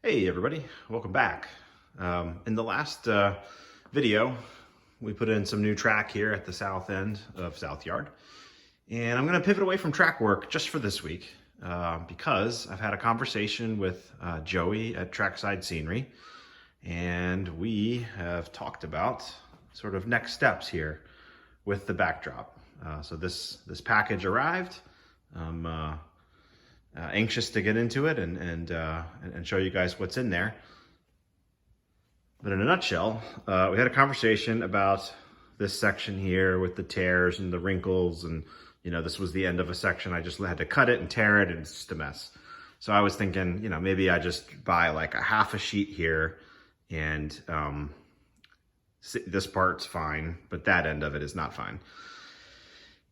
Hey everybody, welcome back. In the last video, we put in some new track here at the south end of South Yard. And I'm gonna pivot away from track work just for this week because I've had a conversation with Joey at Trackside Scenery, and we have talked about sort of next steps here with the backdrop. So this package arrived. Anxious to get into it and show you guys what's in there. But in a nutshell, we had a conversation about this section here with the tears and the wrinkles, and this was the end of a section. I just had to cut it and tear it, and it's just a mess. So I was thinking, maybe I just buy like a half a sheet here, and this part's fine, but that end of it is not fine.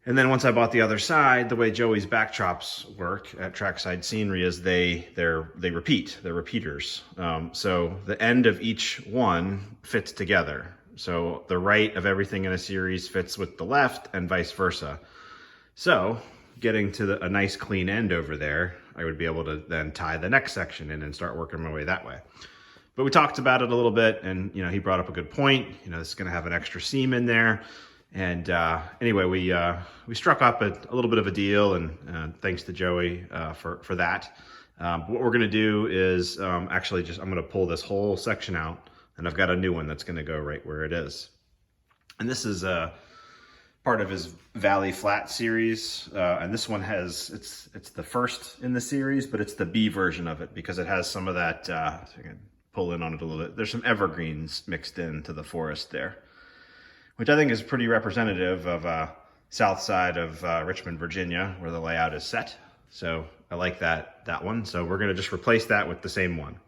And then once I bought the other side, the way Joey's backdrops work at Trackside Scenery is they repeat, they're repeaters. So the end of each one fits together. So the right of everything in a series fits with the left and vice versa. So getting to a nice clean end over there, I would be able to then tie the next section in and start working my way that way. But we talked about it a little bit, and he brought up a good point. This is gonna have an extra seam in there. And anyway, we struck up a little bit of a deal, and thanks to Joey for that. What we're going to do is actually I'm going to pull this whole section out, and I've got a new one that's going to go right where it is. And this is part of his Valley Flat series, and this one it's the first in the series, but it's the B version of it because it has some of that. So I can pull in on it a little bit. There's some evergreens mixed into the forest there, which I think is pretty representative of south side of Richmond, Virginia, where the layout is set. So I like that one. So we're gonna just replace that with the same one.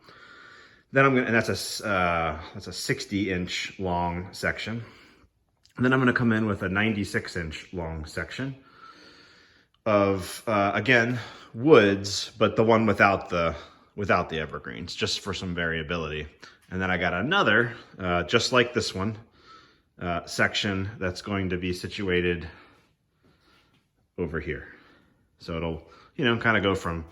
Then and that's a 60-inch long section. And then I'm gonna come in with a 96-inch long section of again woods, but the one without the evergreens, just for some variability. And then I got another, just like this one, section that's going to be situated over here. So it'll, kind of go from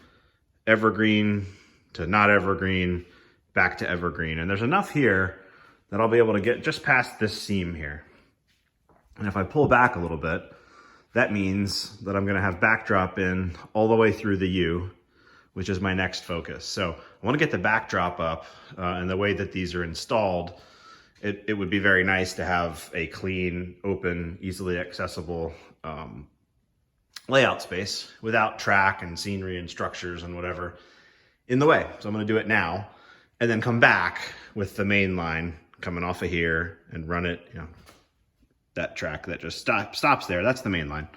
evergreen to not evergreen, back to evergreen. And there's enough here that I'll be able to get just past this seam here. And if I pull back a little bit, that means that I'm gonna have backdrop in all the way through the U, which is my next focus. So I wanna get the backdrop up, and the way that these are installed, it would be very nice to have a clean, open, easily accessible layout space without track and scenery and structures and whatever in the way. So I'm gonna do it now and then come back with the main line coming off of here and run it, that track that just stops there, that's the main line.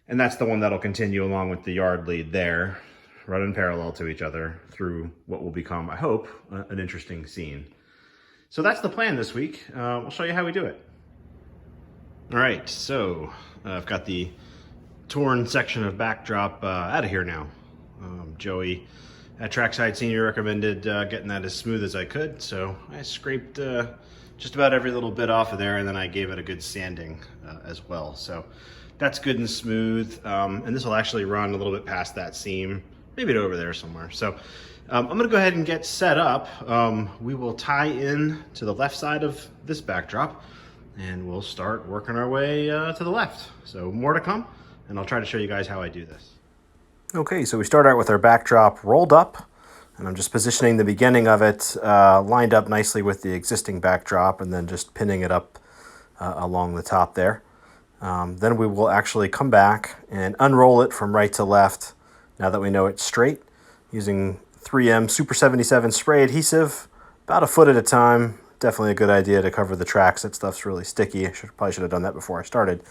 And that's the one that'll continue along with the yard lead there, running parallel to each other through what will become, I hope, an interesting scene. So that's the plan this week. We'll show you how we do it. All right, so I've got the torn section of backdrop out of here now. Joey at Trackside Scenery recommended getting that as smooth as I could, so I scraped just about every little bit off of there, and then I gave it a good sanding as well. So that's good and smooth, and this will actually run a little bit past that seam, maybe over there somewhere. So I'm gonna go ahead and get set up. We will tie in to the left side of this backdrop, and we'll start working our way to the left. So more to come, and I'll try to show you guys how I do this. Okay, so we start out with our backdrop rolled up, and I'm just positioning the beginning of it lined up nicely with the existing backdrop, and then just pinning it up along the top there. Then we will actually come back and unroll it from right to left now that we know it's straight, using 3M Super 77 spray adhesive, about a foot at a time. Definitely a good idea to cover the tracks. That stuff's really sticky. I probably should have done that before I started.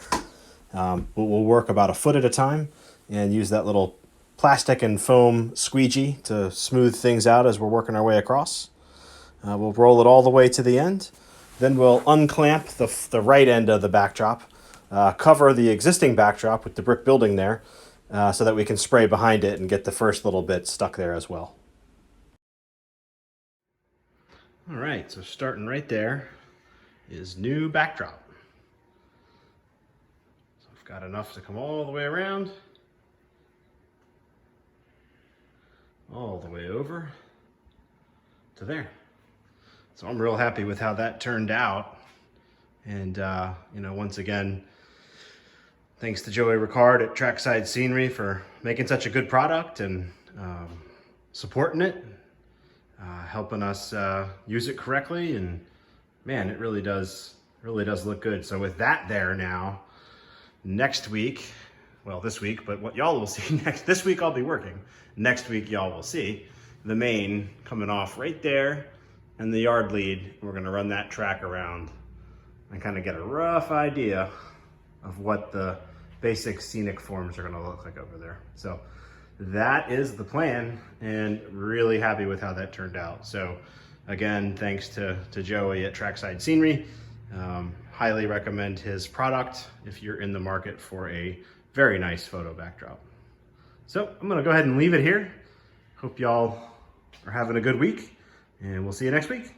We'll work about a foot at a time and use that little plastic and foam squeegee to smooth things out as we're working our way across. We'll roll it all the way to the end. Then we'll unclamp the right end of the backdrop, cover the existing backdrop with the brick building there, so that we can spray behind it and get the first little bit stuck there as well. All right, so starting right there is new backdrop. So I've got enough to come all the way around, all the way over, to there. So I'm real happy with how that turned out. And, you know, once again, thanks to Joey Ricard at Trackside Scenery for making such a good product and supporting it, helping us use it correctly. And man, it really does look good. So with that there now, next week, well, this week, but what y'all will see this week I'll be working. Next week y'all will see the main coming off right there and the yard lead. We're gonna run that track around and kind of get a rough idea of what the basic scenic forms are gonna look like over there. So that is the plan, and really happy with how that turned out. So again, thanks to Joey at Trackside Scenery. Highly recommend his product if you're in the market for a very nice photo backdrop. So I'm gonna go ahead and leave it here. Hope y'all are having a good week, and we'll see you next week.